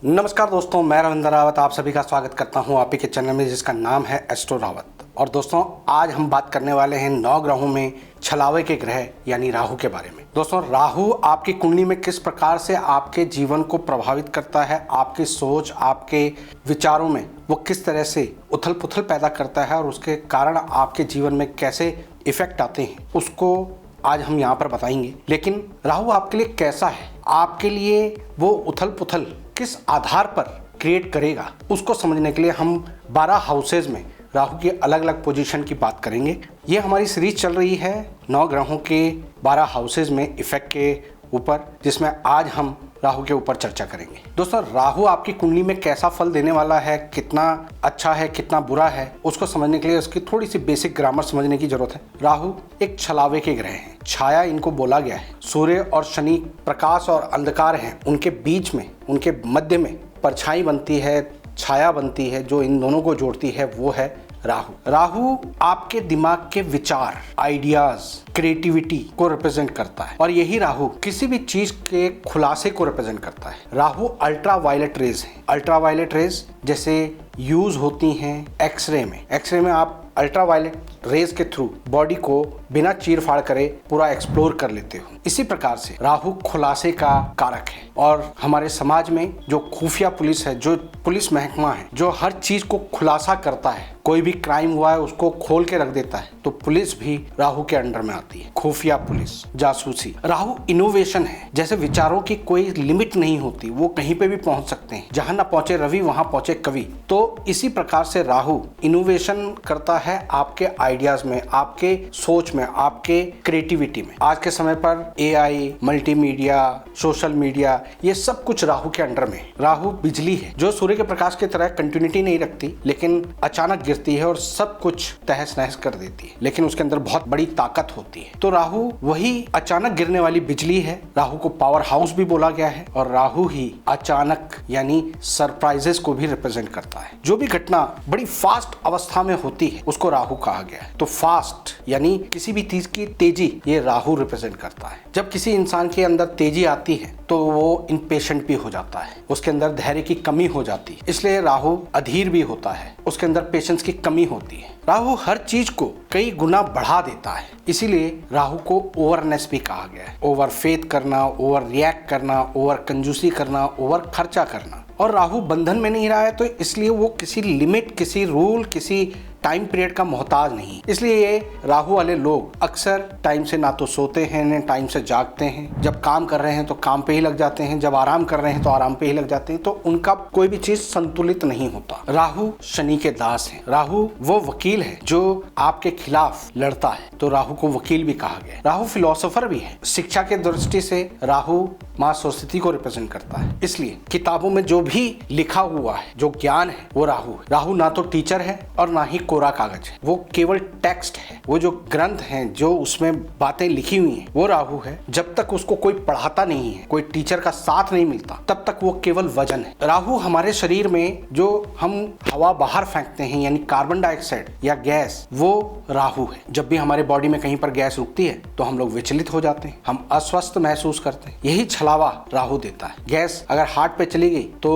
नमस्कार दोस्तों, मैं रविंद्र रावत आप सभी का स्वागत करता हूं आप ही के चैनल में जिसका नाम है एस्ट्रो रावत। और दोस्तों, आज हम बात करने वाले हैं 9 ग्रहों में छलावे के ग्रह यानी राहु के बारे में। दोस्तों, राहु आपकी कुंडली में किस प्रकार से आपके जीवन को प्रभावित करता है, आपकी सोच, आपके विचारों में वो किस तरह से उथल पुथल पैदा करता है और उसके कारण आपके जीवन में कैसे इफेक्ट आते हैं, उसको आज हम यहाँ पर बताएंगे। लेकिन राहु आपके लिए कैसा है, आपके लिए वो उथल पुथल किस आधार पर क्रिएट करेगा, उसको समझने के लिए हम 12 हाउसेज में राहु की अलग अलग पोजीशन की बात करेंगे। ये हमारी सीरीज चल रही है 9 ग्रहों के 12 हाउसेज में इफेक्ट के ऊपर, जिसमें आज हम राहु के ऊपर चर्चा करेंगे। दोस्तों, राहु आपकी कुंडली में कैसा फल देने वाला है, कितना अच्छा है, कितना बुरा है, उसको समझने के लिए उसकी थोड़ी सी बेसिक ग्रामर समझने की जरूरत है। राहु एक छलावे के ग्रह हैं, छाया इनको बोला गया है। सूर्य और शनि प्रकाश और अंधकार हैं, उनके बीच में, उनके मध्य में परछाई बनती है, छाया बनती है, जो इन दोनों को जोड़ती है वो है राहु। राहु आपके दिमाग के विचार, आइडियाज, क्रिएटिविटी को रिप्रेजेंट करता है और यही राहु किसी भी चीज के खुलासे को रिप्रेजेंट करता है। राहु अल्ट्रा वायलेट रेज है। अल्ट्रा वायलेट रेज जैसे यूज होती हैं एक्सरे में। एक्सरे में आप अल्ट्रा वायलेट रेज के थ्रू बॉडी को बिना चीर फाड़ करे पूरा एक्सप्लोर कर लेते हो। इसी प्रकार से राहु खुलासे का कारक है और हमारे समाज में जो खुफिया पुलिस है, जो पुलिस महकमा है, जो हर चीज को खुलासा करता है, कोई भी क्राइम हुआ है उसको खोल के रख देता है, तो पुलिस भी राहु के अंडर में आती है। खुफिया पुलिस, जासूसी। राहु इनोवेशन है। जैसे विचारों की कोई लिमिट नहीं होती, वो कहीं पे भी पहुंच सकते हैं। जहां ना पहुंचे रवि वहां पहुंचे कवि। तो इसी प्रकार से राहु इनोवेशन करता है आपके आइडियाज में, आपके सोच में, आपके क्रिएटिविटी में। आज के समय पर एआई, मल्टीमीडिया, सोशल मीडिया, ये सब कुछ राहु के अंडर में। राहु बिजली है जो सूर्य के प्रकाश की तरह कंटिन्यूटी नहीं रखती, लेकिन अचानक गिरती है और सब कुछ तहस नहस कर देती है, लेकिन उसके अंदर बहुत बड़ी ताकत होती है। तो राहु वही अचानक गिरने वाली बिजली है। राहु को पावर हाउस भी बोला गया है और राहु ही अचानक यानी सरप्राइजेस को भी रिप्रेजेंट करता है। जो भी घटना बड़ी फास्ट अवस्था में होती है उसको राहु कहा गया है। तो फास्ट यानी किसी भी चीज की तेजी, ये राहु रिप्रेजेंट करता है। जब किसी इंसान के अंदर तेजी आती है तो वो इम्पेशेंट भी हो जाता है, उसके अंदर धैर्य की कमी हो जाती है, इसलिए राहु अधीर भी होता है, उसके अंदर पेशेंस की कमी होती है। राहु हर चीज को कई गुना बढ़ा देता है, इसीलिए राहु को ओवरनेस भी कहा गया है। ओवर फेथ करना, ओवर रिएक्ट करना, ओवर कंजूसी करना, ओवर खर्चा करना। और राहु बंधन में नहीं रहा है तो इसलिए वो किसी लिमिट, किसी रूल, किसी टाइम पीरियड का मोहताज नहीं। इसलिए ये राहु वाले लोग अक्सर टाइम से ना तो सोते हैं, न टाइम से जागते हैं। जब काम कर रहे हैं तो काम पे ही लग जाते हैं, जब आराम कर रहे हैं तो आराम पे ही लग जाते हैं। तो उनका कोई भी चीज संतुलित नहीं होता। राहु शनि के दास है। राहु वो वकील है जो आपके खिलाफ लड़ता है, तो राहु को वकील भी कहा गया। राहु फिलोसोफर भी है। शिक्षा के दृष्टि से राहु माँ सरस्वती को रिप्रेजेंट करता है। इसलिए किताबों में जो भी लिखा हुआ है, जो ज्ञान है, वो राहु है। राहु ना तो टीचर है और ना ही कोरा कागज है, वो केवल टेक्स्ट है। वो जो ग्रंथ हैं, जो उसमें बातें लिखी हुई हैं, वो राहु है। जब तक उसको कोई पढ़ाता नहीं है, कोई टीचर का साथ नहीं मिलता, तब तक वो केवल वजन है। राहु हमारे शरीर में जो हम हवा बाहर फेंकते हैं यानी कार्बन डाइऑक्साइड या गैस, वो राहु है। जब भी हमारे बॉडी में कहीं पर गैस रुकती है तो हम लोग विचलित हो जाते हैं, हम अस्वस्थ महसूस करते हैं। यही छलावा राहु देता है। गैस अगर हार्ट पे चली गई तो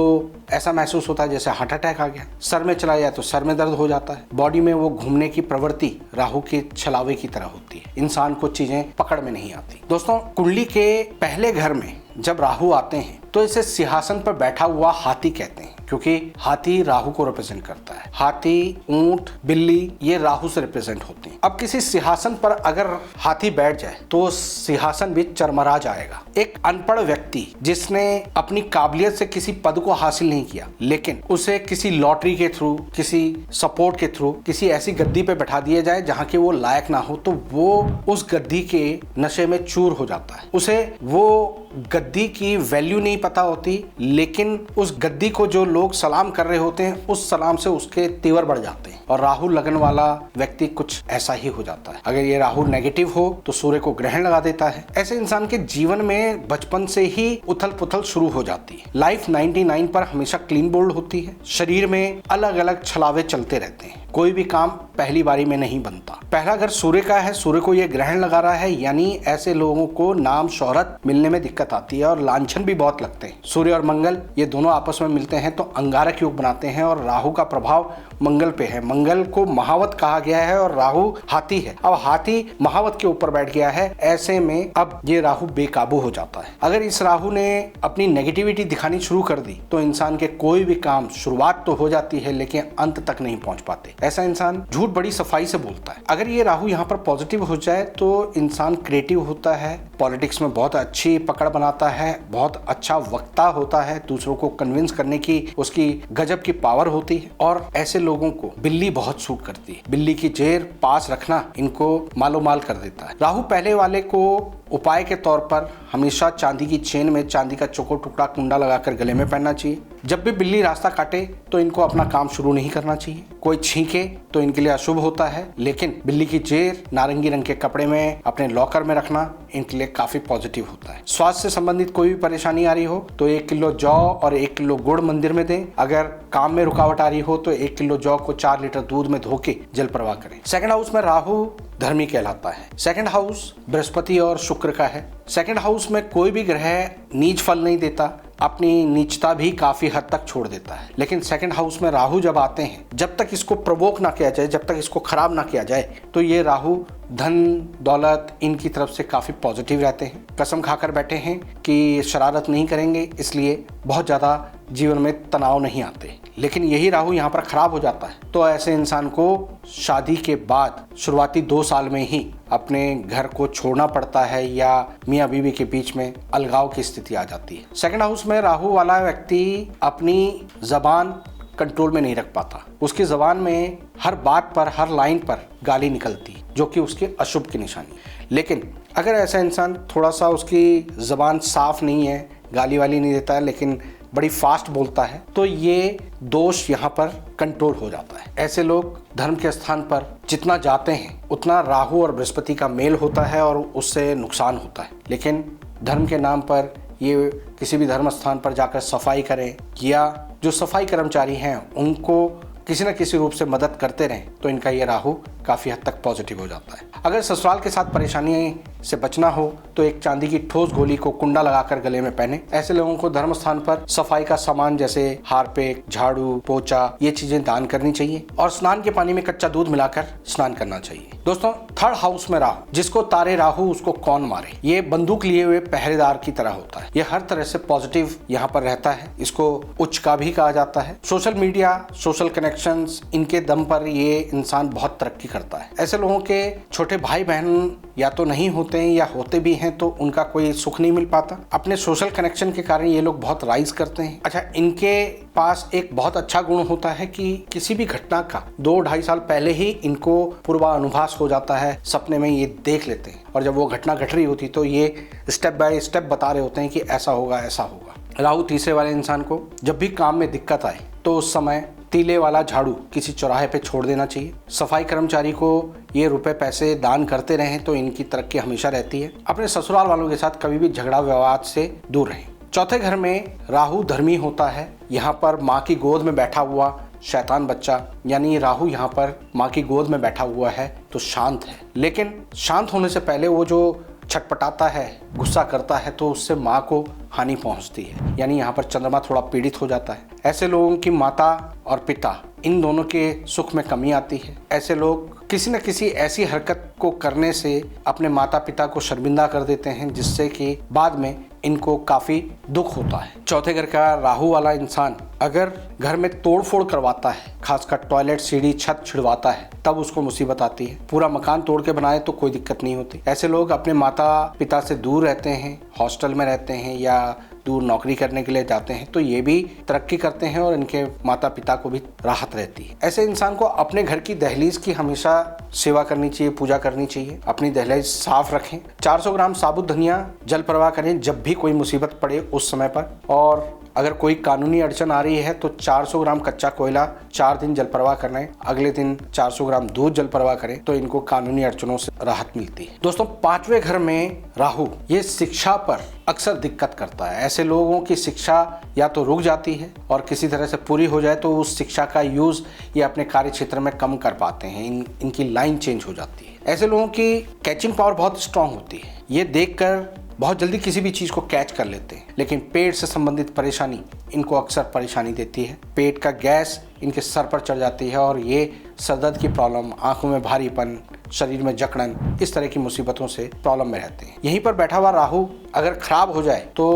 ऐसा महसूस होता है जैसे हार्ट अटैक आ गया। सर में चला जाए तो सर में दर्द हो जाता है। बॉडी में वो घूमने की प्रवृत्ति राहु के छलावे की तरह होती है। इंसान को चीजें पकड़ में नहीं आती। दोस्तों, कुंडली के पहले घर में जब राहु आते हैं तो इसे सिंहासन पर बैठा हुआ हाथी कहते हैं, क्योंकि हाथी राहु को रिप्रेजेंट करता है। हाथी, ऊंट, बिल्ली, ये राहु से रिप्रेजेंट होती हैं। अब किसी सिंहासन पर अगर हाथी बैठ जाए तो सिंहासन भी चरमरा जाएगा। एक अनपढ़ व्यक्ति जिसने अपनी काबिलियत से किसी पद को हासिल नहीं किया, लेकिन उसे किसी लॉटरी के थ्रू, किसी सपोर्ट के थ्रू किसी ऐसी गद्दी पे बैठा दिया जाए जहां के वो लायक ना हो, तो वो उस गद्दी के नशे में चूर हो जाता है। उसे वो गद्दी की वैल्यू नहीं पता होती, लेकिन उस गद्दी को जो लोग सलाम कर रहे होते हैं उस सलाम से उसके तेवर बढ़ जाते हैं और राहु लगन वाला व्यक्ति कुछ ऐसा ही हो जाता है। अगर ये राहु नेगेटिव हो तो सूर्य को ग्रहण लगा देता है। ऐसे इंसान के जीवन में बचपन से ही उथल पुथल शुरू हो जाती है। लाइफ 99 पर हमेशा क्लीन बोल्ड होती है। शरीर में अलग अलग छलावे चलते रहते हैं। कोई भी काम पहली बारी में नहीं बनता। पहला घर सूर्य का है, सूर्य को ये ग्रहण लगा रहा है, यानी ऐसे लोगों को नाम शोहरत मिलने में दिक्कत आती है और लांछन भी बहुत लगते हैं। सूर्य और मंगल ये दोनों आपस में मिलते हैं तो अंगारक योग बनाते हैं और राहु का प्रभाव मंगल पे है। मंगल को महावत कहा गया है और राहु हाथी है। अब हाथी महावत के ऊपर बैठ गया है, ऐसे में अब ये राहु बेकाबू हो जाता है। अगर इस राहु ने अपनी नेगेटिविटी दिखानी शुरू कर दी तो इंसान के कोई भी काम शुरुआत तो हो जाती है लेकिन अंत तक नहीं पहुंच पाते। ऐसा इंसान झूठ बड़ी सफाई से बोलता है। अगर ये राहु यहाँ पर पॉजिटिव हो जाए तो इंसान क्रिएटिव होता है, पॉलिटिक्स में बहुत अच्छी पकड़ बनाता है, बहुत अच्छा वक्ता होता है, दूसरों को कन्विंस करने की उसकी गजब की पावर होती है। और ऐसे लोगों को बिल्ली बहुत सूट करती है। बिल्ली की जेर पास रखना इनको मालो माल कर देता है। राहु पहले वाले को उपाय के तौर पर हमेशा चांदी की चेन में चांदी का चौकोर टुकड़ा कुंडा लगाकर गले में पहनना चाहिए। जब भी बिल्ली रास्ता काटे तो इनको अपना काम शुरू नहीं करना चाहिए। कोई छींके तो इनके लिए अशुभ होता है, लेकिन बिल्ली की जेर नारंगी रंग के कपड़े में अपने लॉकर में रखना इनके लिए काफी पॉजिटिव होता है। स्वास्थ्य से संबंधित कोई भी परेशानी आ रही हो तो 1 किलो जौ और 1 किलो गुड़ मंदिर में दें। अगर काम में रुकावट आ रही हो तो 1 किलो जौ को 4 लीटर दूध में धो के जल प्रवाह करें। सेकंड हाउस में राहु धर्मी कहलाता है। सेकंड हाउस बृहस्पति और शुक्र का है। सेकंड हाउस में कोई भी ग्रह नीच फल नहीं देता, अपनी नीचता भी काफी हद तक छोड़ देता है। लेकिन सेकंड हाउस में राहु जब आते हैं, जब तक इसको प्रवोक ना किया जाए, जब तक इसको खराब ना किया जाए, तो ये राहु धन दौलत इनकी तरफ से काफी पॉजिटिव रहते हैं। कसम खाकर बैठे हैं कि शरारत नहीं करेंगे, इसलिए बहुत ज्यादा जीवन में तनाव नहीं आते। लेकिन यही राहु यहाँ पर खराब हो जाता है तो ऐसे इंसान को शादी के बाद शुरुआती 2 साल में ही अपने घर को छोड़ना पड़ता है या मियाँ बीवी के बीच में अलगाव की स्थिति आ जाती है। सेकंड हाउस में राहु वाला व्यक्ति अपनी जबान कंट्रोल में नहीं रख पाता। उसकी जबान में हर बात पर, हर लाइन पर गाली निकलती, जो कि उसके अशुभ की निशानी। लेकिन अगर ऐसा इंसान थोड़ा सा उसकी जबान साफ नहीं है, गाली वाली नहीं देता है, लेकिन बड़ी फास्ट बोलता है, तो ये दोष यहाँ पर कंट्रोल हो जाता है। ऐसे लोग धर्म के स्थान पर जितना जाते हैं उतना राहु और बृहस्पति का मेल होता है और उससे नुकसान होता है। लेकिन धर्म के नाम पर ये किसी भी धर्म स्थान पर जाकर सफाई करें या जो सफाई कर्मचारी हैं उनको किसी न किसी रूप से मदद करते रहें तो इनका ये राहु काफ़ी हद तक पॉजिटिव हो जाता है। अगर ससुराल के साथ परेशानी से बचना हो तो एक चांदी की ठोस गोली को कुंडा लगाकर गले में पहने। ऐसे लोगों को धर्म स्थान पर सफाई का सामान जैसे हारपिक, झाड़ू, पोछा ये चीजें दान करनी चाहिए और स्नान के पानी में कच्चा दूध मिलाकर स्नान करना चाहिए। दोस्तों, थर्ड हाउस में राहु, जिसको तारे राहु उसको कौन मारे, ये बंदूक लिए हुए पहरेदार की तरह होता है। ये हर तरह से पॉजिटिव यहाँ पर रहता है। इसको उच्च का भी कहा जाता है। सोशल मीडिया, सोशल कनेक्शंस, इनके दम पर ये इंसान बहुत तरक्की करता है। ऐसे लोगों के छोटे भाई बहन या तो नहीं होते हैं या होते भी हैं तो उनका कोई सुख नहीं मिल पाता। अपने सोशल कनेक्शन के कारण ये लोग बहुत राइज करते हैं। अच्छा, इनके पास एक बहुत अच्छा गुण होता है कि किसी भी घटना का 2-2.5 साल पहले ही इनको पूर्वानुभास हो जाता है। सपने में ये देख लेते हैं और जब वो घटना घट रही होती तो ये स्टेप बाय स्टेप बता रहे होते हैं कि ऐसा होगा, ऐसा होगा। राहु तीसरे वाले इंसान को जब भी काम में दिक्कत आए तो उस समय तीले वाला झाड़ू किसी चौराहे पे छोड़ देना चाहिए। सफाई कर्मचारी को ये रुपए पैसे दान करते रहें तो इनकी तरक्की हमेशा रहती है। अपने ससुराल वालों के साथ कभी भी झगड़ा विवाद से दूर रहें। चौथे घर में राहु धर्मी होता है। यहाँ पर माँ की गोद में बैठा हुआ शैतान बच्चा, यानी राहु यहाँ पर माँ की गोद में बैठा हुआ है तो शांत है। लेकिन शांत होने से पहले वो जो छटपटाता है, गुस्सा करता है तो उससे माँ को हानि पहुंचती है, यानी यहाँ पर चंद्रमा थोड़ा पीड़ित हो जाता है। ऐसे लोगों की माता और पिता इन दोनों के सुख में कमी आती है। ऐसे लोग किसी न किसी ऐसी हरकत को करने से अपने माता पिता को शर्मिंदा कर देते हैं जिससे कि बाद में इनको काफी दुख होता है। चौथे घर का राहु वाला इंसान अगर घर में तोड़फोड़ करवाता है, खासकर टॉयलेट, सीढ़ी, छत छिड़वाता है, तब उसको मुसीबत आती है। पूरा मकान तोड़ के बनाए तो कोई दिक्कत नहीं होती। ऐसे लोग अपने माता पिता से दूर रहते हैं, हॉस्टल में रहते हैं या दूर नौकरी करने के लिए जाते हैं तो ये भी तरक्की करते हैं और इनके माता पिता को भी राहत रहती है। ऐसे इंसान को अपने घर की दहलीज की हमेशा सेवा करनी चाहिए, पूजा करनी चाहिए। अपनी दहलीज साफ रखें। 400 ग्राम साबुत धनिया जल प्रवाह करें जब भी कोई मुसीबत पड़े उस समय पर। और अगर कोई कानूनी अड़चन आ रही है तो 400 ग्राम कच्चा कोयला 4 दिन जल प्रवाह करना है, अगले दिन 400 ग्राम दूध जल प्रवाह करें तो इनको कानूनी अड़चनों से राहत मिलती है। दोस्तों, 5वें घर में राहु ये शिक्षा पर अक्सर दिक्कत करता है। ऐसे लोगों की शिक्षा या तो रुक जाती है और किसी तरह से पूरी हो जाए तो उस शिक्षा का यूज ये अपने कार्य क्षेत्र में कम कर पाते हैं, इनकी लाइन चेंज हो जाती है। ऐसे लोगों की कैचिंग पावर बहुत स्ट्रांग होती है, ये देखकर बहुत जल्दी किसी भी चीज को कैच कर लेते हैं। लेकिन पेट से संबंधित परेशानी इनको अक्सर परेशानी देती है। पेट का गैस इनके सर पर चढ़ जाती है और ये सरदर्द की प्रॉब्लम, आंखों में भारीपन, शरीर में जकड़न, इस तरह की मुसीबतों से प्रॉब्लम में रहते हैं। यहीं पर बैठा हुआ राहु अगर खराब हो जाए तो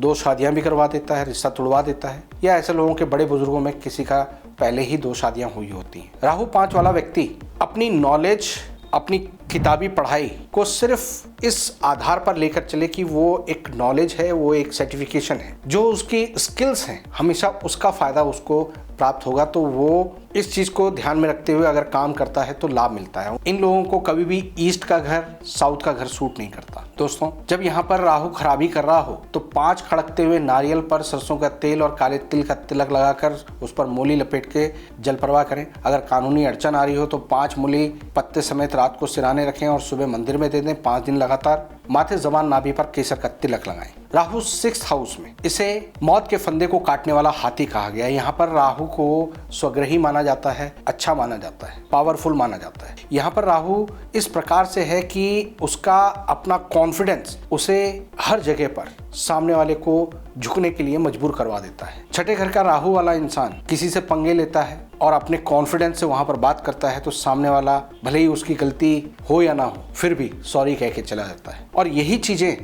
2 शादियां भी करवा देता है, रिश्ता तुड़वा देता है, या ऐसे लोगों के बड़े बुजुर्गों में किसी का पहले ही 2 शादियां हुई होती हैं। राहु 5 वाला व्यक्ति अपनी नॉलेज, अपनी किताबी पढ़ाई को सिर्फ इस आधार पर लेकर चले कि वो एक नॉलेज है, वो एक सर्टिफिकेशन है, जो उसकी स्किल्स हैं हमेशा उसका फायदा उसको प्राप्त होगा, तो वो इस चीज को ध्यान में रखते हुए अगर काम करता है तो लाभ मिलता है। इन लोगों को कभी भी ईस्ट का घर, साउथ का घर सूट नहीं करता। दोस्तों, जब यहाँ पर राहु खराबी कर रहा हो तो 5 खड़कते हुए नारियल पर सरसों का तेल और काले तिल का तिलक लगाकर उस पर मूली लपेट के जल प्रवाह करें। अगर कानूनी अड़चन आ रही हो तो 5 मूली पत्ते समेत रात को सिराने रखें और सुबह मंदिर में दे दें। 5 दिन लगातार माथे, जबान, नाभि पर केसर का तिलक लगाएं। राहु 6th हाउस में, इसे मौत के फंदे को काटने वाला हाथी कहा गया है। यहाँ पर राहु को स्वग्रही माना जाता है, अच्छा माना जाता है, पावरफुल माना जाता है। यहाँ पर राहु इस प्रकार से है कि उसका अपना कॉन्फिडेंस उसे हर जगह पर सामने वाले को झुकने के लिए मजबूर करवा देता है। 6ठे घर का राहु वाला इंसान किसी से पंगे लेता है और अपने कॉन्फिडेंस से वहां पर बात करता है तो सामने वाला भले ही उसकी गलती हो या ना हो फिर भी सॉरी कह के चला जाता है। और यही चीजें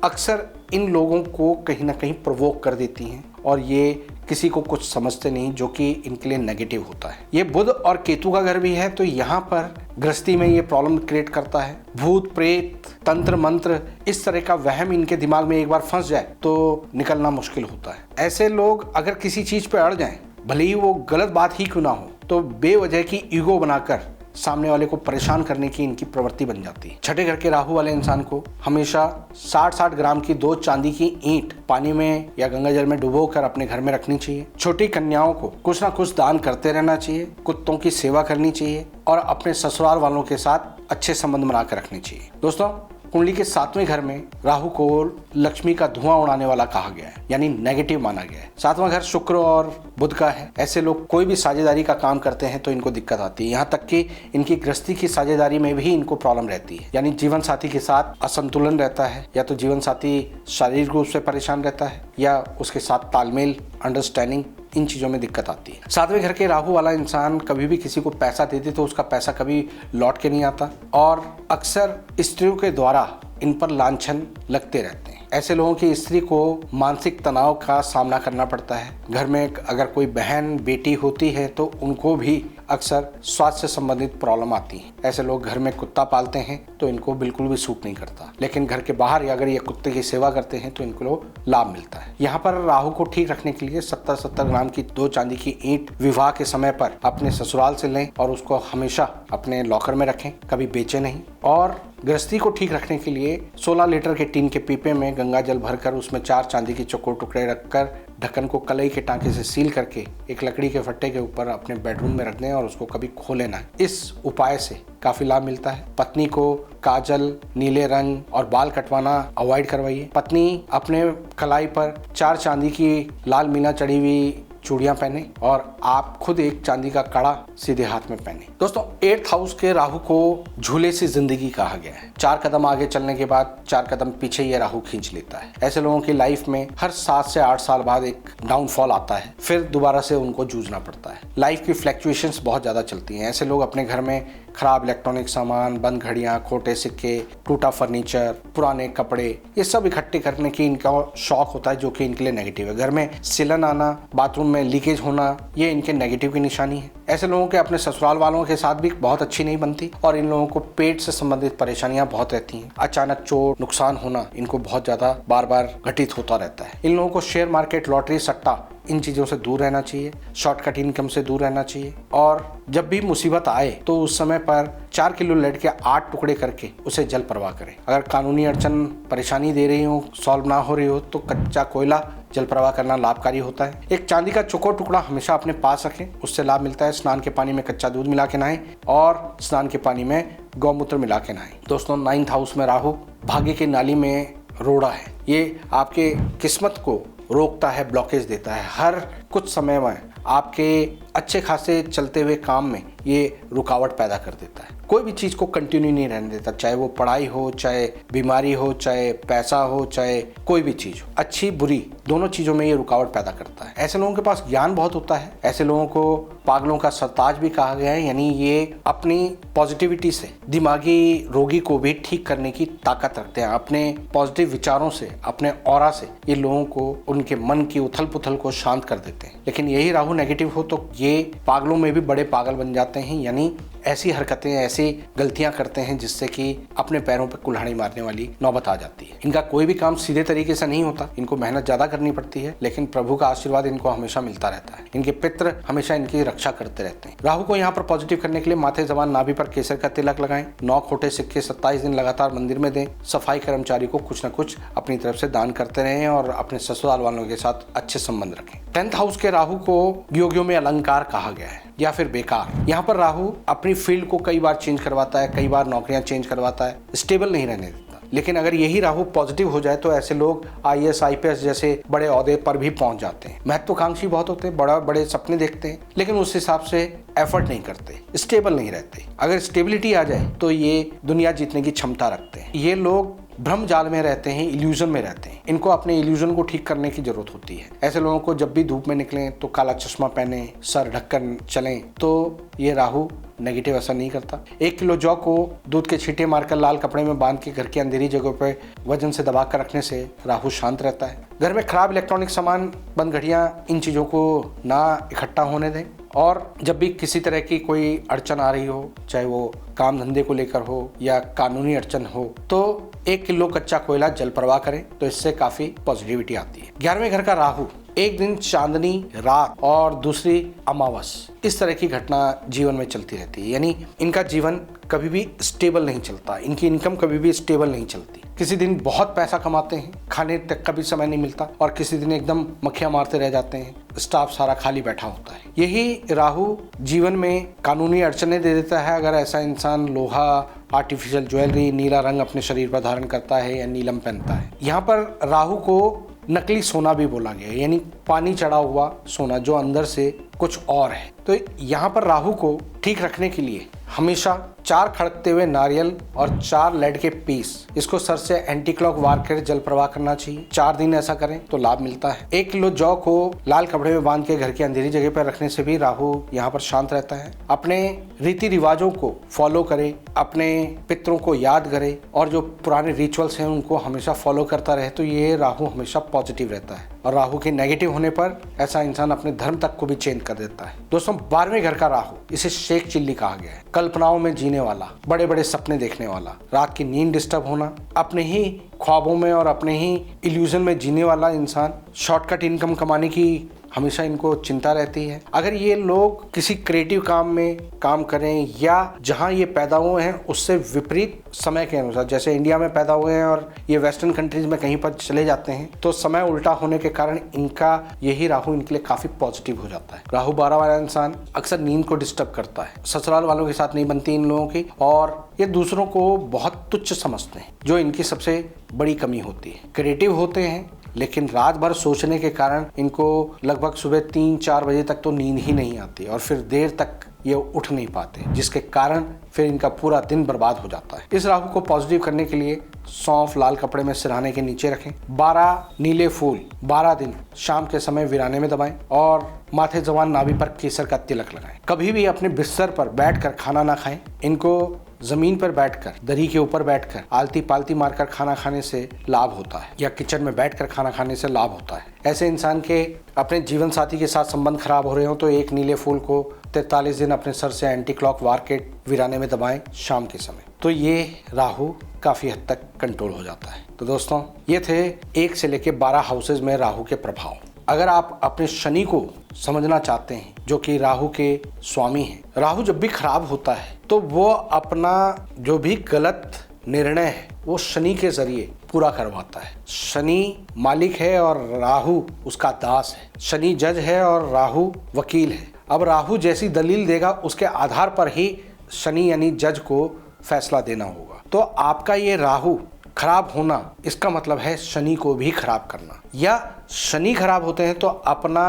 अक्सर इन लोगों को कहीं ना कहीं प्रोवोक कर देती हैं और ये किसी को कुछ समझते नहीं, जो कि इनके लिए नेगेटिव होता है। ये बुध और केतु का घर भी है तो यहाँ पर गृहस्थी में ये प्रॉब्लम क्रिएट करता है। भूत प्रेत, तंत्र मंत्र, इस तरह का वहम इनके दिमाग में एक बार फंस जाए तो निकलना मुश्किल होता है। ऐसे लोग अगर किसी चीज पे अड़ जाएं, भले ही वो गलत बात ही क्यों ना हो, तो बेवजह की ईगो बनाकर सामने वाले को परेशान करने की इनकी प्रवृत्ति बन जाती है। 6ठे घर के राहु वाले इंसान को हमेशा 60-60 ग्राम की 2 चांदी की ईंट पानी में या गंगा जल में डुबोकर अपने घर में रखनी चाहिए। छोटी कन्याओं को कुछ ना कुछ दान करते रहना चाहिए, कुत्तों की सेवा करनी चाहिए और अपने ससुराल वालों के साथ अच्छे संबंध बनाकर रखने चाहिए। दोस्तों, कुंडली के 7वें घर में राहु को लक्ष्मी का धुआं उड़ाने वाला कहा गया है, यानी नेगेटिव माना गया है। 7वां घर शुक्र और बुध का है। ऐसे लोग कोई भी साझेदारी का काम करते हैं तो इनको दिक्कत आती है। यहाँ तक कि इनकी गृहस्थी की साझेदारी में भी इनको प्रॉब्लम रहती है, यानी जीवन साथी के साथ असंतुलन रहता है, या तो जीवन साथी शारीरिक रूप से परेशान रहता है या उसके साथ तालमेल, अंडरस्टैंडिंग, इन चीजों में दिक्कत आती है। 7वें घर के राहु वाला इंसान कभी भी किसी को पैसा दे दे तो उसका पैसा कभी लौट के नहीं आता और अक्सर स्त्रियों के द्वारा इन पर लांछन लगते रहते हैं। ऐसे लोगों की स्त्री को मानसिक तनाव का सामना करना पड़ता है। घर में अगर कोई बहन बेटी होती है तो उनको भी अक्सर स्वास्थ्य से संबंधित प्रॉब्लम आती है। ऐसे लोग घर में कुत्ता पालते हैं तो इनको बिल्कुल भी सूट नहीं करता, लेकिन घर के बाहर अगर ये कुत्ते की सेवा करते हैं तो इनको लाभ मिलता है। यहाँ पर राहु को ठीक रखने के लिए 70-70 ग्राम की 2 चांदी की ईंट विवाह के समय पर अपने ससुराल से लें और उसको हमेशा अपने लॉकर में रखें, कभी बेचे नहीं। और गृहस्थी को ठीक रखने के लिए 16 लीटर के टीन के पीपे में गंगा जल भरकर उसमें 4 चांदी के चौकोर टुकड़े रखकर ढक्कन को कलई के टांके से सील करके एक लकड़ी के फट्टे के ऊपर अपने बेडरूम में रख दें और उसको कभी खोले ना। इस उपाय से काफी लाभ मिलता है। पत्नी को काजल, नीले रंग और बाल कटवाना अवॉइड करवाइए। पत्नी अपने कलाई पर 4 चांदी की लाल मीना चढ़ी हुई चूड़ियां पहने और आप खुद एक चांदी का कड़ा सीधे हाथ में पहने। दोस्तों, 8th हाउस के राहु को झूले से जिंदगी कहा गया है। 4 कदम आगे चलने के बाद 4 कदम पीछे ये राहु खींच लेता है। ऐसे लोगों की लाइफ में हर 7 से 8 साल बाद एक डाउनफॉल आता है, फिर दोबारा से उनको जूझना पड़ता है। लाइफ की फ्लक्चुएशंस बहुत ज्यादा चलती हैं। ऐसे लोग अपने घर में खराब इलेक्ट्रॉनिक सामान, बंद घड़ियां, खोटे सिक्के, टूटा फर्नीचर, पुराने कपड़े, ये सब इकट्ठे करने की इनका शौक होता है, जो कि इनके लिए नेगेटिव है। घर में सिलन आना, बाथरूम में लीकेज होना, ये इनके नेगेटिव की निशानी है। ऐसे लोगों के अपने ससुराल वालों के साथ भी बहुत अच्छी नहीं बनती और इन लोगों को पेट से संबंधित परेशानियां बहुत रहती हैं। अचानक चोट, नुकसान होना इनको बहुत ज्यादा बार बार घटित होता रहता है। इन लोगों को शेयर मार्केट, लॉटरी, सट्टा, इन चीजों से दूर रहना चाहिए। शॉर्टकट इनकम से दूर रहना चाहिए और जब भी मुसीबत आए तो उस समय पर 4 किलो लेड के 8 टुकड़े करके उसे जल प्रवाह करें। अगर कानूनी अड़चन परेशानी दे रही हो, सॉल्व ना हो रही हो तो कच्चा कोयला जल प्रवाह करना लाभकारी होता है। एक चांदी का चौकोर टुकड़ा हमेशा अपने पास रखें, उससे लाभ मिलता है। स्नान के पानी में कच्चा दूध मिला के नहाएं और स्नान के पानी में गौमूत्र मिला के नहाएं। दोस्तों, 9th हाउस में राहु भाग्य की नाली में रोड़ा है। ये आपके किस्मत को रोकता है, ब्लॉकेज देता है। हर कुछ समय में आपके अच्छे खासे चलते हुए काम में ये रुकावट पैदा कर देता है। कोई भी चीज़ को कंटिन्यू नहीं रहने देता, चाहे वो पढ़ाई हो, चाहे बीमारी हो, चाहे पैसा हो, चाहे कोई भी चीज़ हो। अच्छी बुरी दोनों चीज़ों में ये रुकावट पैदा करता है। ऐसे लोगों के पास ज्ञान बहुत होता है। ऐसे लोगों को पागलों का सरताज भी कहा गया है, यानी ये अपनी पॉजिटिविटी से दिमागी रोगी को भी ठीक करने की ताकत रखते हैं। अपने पॉजिटिव विचारों से, अपने ऑरा से ये लोगों को, उनके मन की उथल पुथल को शांत कर देते हैं। लेकिन यही राहु नेगेटिव हो तो ये पागलों में भी बड़े पागल बन जाते हैं, यानी ऐसी हरकतें, ऐसी गलतियां करते हैं जिससे कि अपने पैरों पर कुल्हाड़ी मारने वाली नौबत आ जाती है। इनका कोई भी काम सीधे तरीके से नहीं होता, इनको मेहनत ज्यादा करनी पड़ती है, लेकिन प्रभु का आशीर्वाद इनको हमेशा मिलता रहता है। इनके पितृ हमेशा इनकी रक्षा करते रहते हैं। राहु को यहाँ पर पॉजिटिव करने के लिए माथे, जबान, नाभि पर केसर का तिलक लगाएं। 9 खोटे सिक्के 27 दिन लगातार मंदिर में दें। सफाई कर्मचारी को कुछ न कुछ अपनी तरफ से दान करते रहें और अपने ससुराल वालों के साथ अच्छे संबंध रखें। 10th हाउस के राहु को योगियों में अलंकार कहा गया है या फिर बेकार। यहाँ पर राहु अपनी फील्ड को कई बार चेंज करवाता है, कई बार नौकरियां चेंज करवाता है, स्टेबल नहीं रहने देता। लेकिन अगर यही राहु पॉजिटिव हो जाए तो ऐसे लोग IAS IPS जैसे बड़े ओहदे पर भी पहुंच जाते हैं। महत्वाकांक्षी बहुत होते हैं, बड़े सपने देखते हैं, लेकिन उस हिसाब से एफर्ट नहीं करते, स्टेबल नहीं रहते। अगर स्टेबिलिटी आ जाए तो ये दुनिया जीतने की क्षमता रखते हैं। ये लोग भ्रम जाल में रहते हैं, इल्यूजन में रहते हैं। इनको अपने इल्यूजन को ठीक करने की जरूरत होती है। ऐसे लोगों को जब भी धूप में निकलें तो काला चश्मा पहने, सर ढककर चलें, तो ये राहु नेगेटिव असर नहीं करता। 1 किलो जौ को दूध के छींटे मारकर लाल कपड़े में बांध के घर की अंधेरी जगह पर वजन से दबा कर रखने से राहु शांत रहता है। घर में खराब इलेक्ट्रॉनिक सामान, बंद घड़ियां, इन चीज़ों को ना इकट्ठा होने दें। और जब भी किसी तरह की कोई अड़चन आ रही हो, चाहे वो काम धंधे को लेकर हो या कानूनी अड़चन हो, तो 1 किलो कच्चा कोयला जल प्रवाह करें, तो इससे काफी पॉजिटिविटी आती है। 11वें घर का राहु एक दिन चांदनी रात और दूसरी अमावस, इस तरह की घटना जीवन में चलती रहती है। यानी इनका जीवन कभी भी स्टेबल नहीं चलता, इनकी इनकम कभी भी स्टेबल नहीं चलती। किसी दिन बहुत पैसा कमाते हैं, खाने तक का भी समय नहीं मिलता, और किसी दिन एकदम मक्खियां मारते रह जाते हैं, स्टाफ सारा खाली बैठा होता है। यही राहु जीवन में कानूनी अड़चनें दे देता है अगर ऐसा इंसान लोहा, आर्टिफिशियल ज्वेलरी, नीला रंग अपने शरीर पर धारण करता है या नीलम पहनता है। यहाँ पर राहु को नकली सोना भी बोला गया है, यानी पानी चढ़ा हुआ सोना जो अंदर से कुछ और है। तो यहाँ पर राहु को ठीक रखने के लिए हमेशा 4 खड़कते हुए नारियल और 4 लेड के पीस, इसको सर से एंटी क्लॉक वार कर जल प्रवाह करना चाहिए। 4 दिन ऐसा करें तो लाभ मिलता है। 1 किलो जौ को लाल कपड़े में बांध के घर की अंधेरी जगह पर रखने से भी राहु यहाँ पर शांत रहता है। अपने रीति रिवाजों को फॉलो करें, अपने पितरों को याद करें और जो पुराने रिचुअल्स हैं उनको हमेशा फॉलो करता रहे, तो ये राहु हमेशा पॉजिटिव रहता है। और राहु के नेगेटिव होने पर ऐसा इंसान अपने धर्म तक को भी चेंज कर देता है। दोस्तों, 12वें घर का राहु, इसे शेख चिल्ली कहा गया है। कल्पनाओं में जीने वाला, बड़े बड़े सपने देखने वाला, रात की नींद डिस्टर्ब होना, अपने ही ख्वाबों में और अपने ही इल्यूजन में जीने वाला इंसान, शॉर्टकट इनकम कमाने की हमेशा इनको चिंता रहती है। अगर ये लोग किसी क्रिएटिव काम में काम करें या जहां ये पैदा हुए हैं उससे विपरीत समय के अनुसार, जैसे इंडिया में पैदा हुए हैं और ये वेस्टर्न कंट्रीज में कहीं पर चले जाते हैं, तो समय उल्टा होने के कारण इनका यही राहु इनके लिए काफी पॉजिटिव हो जाता है। राहु 12 वाला इंसान अक्सर नींद को डिस्टर्ब करता है, ससुराल वालों के साथ नहीं बनती इन लोगों की, और ये दूसरों को बहुत तुच्छ समझते हैं, जो इनकी सबसे बड़ी कमी होती है। क्रिएटिव होते हैं लेकिन रात भर सोचने के कारण इनको लगभग सुबह 3-4 बजे तक तो नींद ही नहीं आती और फिर देर तक ये उठ नहीं पाते, जिसके कारण फिर इनका पूरा दिन बर्बाद हो जाता है। इस राहु को पॉजिटिव करने के लिए सौंफ लाल कपड़े में सिरहाने के नीचे रखें। 12 नीले फूल 12 दिन शाम के समय वीराने में दबाएं और माथे जबान नाभि पर केसर का तिलक लगाएं। कभी भी अपने बिस्तर पर बैठकर खाना ना खाएं। इनको जमीन पर बैठकर, दरी के ऊपर बैठकर आलती पालती मारकर खाना खाने से लाभ होता है, या किचन में बैठकर खाना खाने से लाभ होता है। ऐसे इंसान के अपने जीवन साथी के साथ संबंध खराब हो रहे हो तो 1 नीले फूल को 43 दिन अपने सर से एंटी क्लॉक वार के वीराने में दबाएं शाम के समय, तो ये राहु काफी हद तक कंट्रोल हो जाता है। तो दोस्तों, ये थे 1 से लेकर 12 हाउसेज में राहु के प्रभाव। अगर आप अपने शनि को समझना चाहते हैं, जो कि राहु के स्वामी हैं, राहु जब भी खराब होता है तो वो अपना जो भी गलत निर्णय है वो शनि के जरिए पूरा करवाता है। शनि मालिक है और राहु उसका दास है। शनि जज है और राहु वकील है। अब राहु जैसी दलील देगा उसके आधार पर ही शनि यानी जज को फैसला देना होगा। तो आपका ये राहु खराब होना इसका मतलब है शनि को भी खराब करना, या शनि खराब होते हैं तो अपना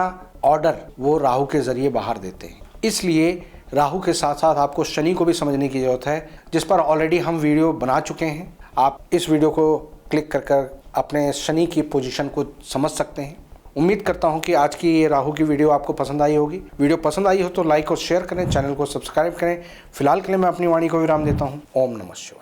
ऑर्डर वो राहु के जरिए बाहर देते हैं। इसलिए राहु के साथ साथ आपको शनि को भी समझने की जरूरत है, जिस पर ऑलरेडी हम वीडियो बना चुके हैं। आप इस वीडियो को क्लिक कर अपने शनि की पोजीशन को समझ सकते हैं। उम्मीद करता हूं कि आज की ये राहु की वीडियो आपको पसंद आई होगी। वीडियो पसंद आई हो तो लाइक और शेयर करें, चैनल को सब्सक्राइब करें। फिलहाल के लिए मैं अपनी वाणी को विराम देता हूं। ओम नमः शिवाय।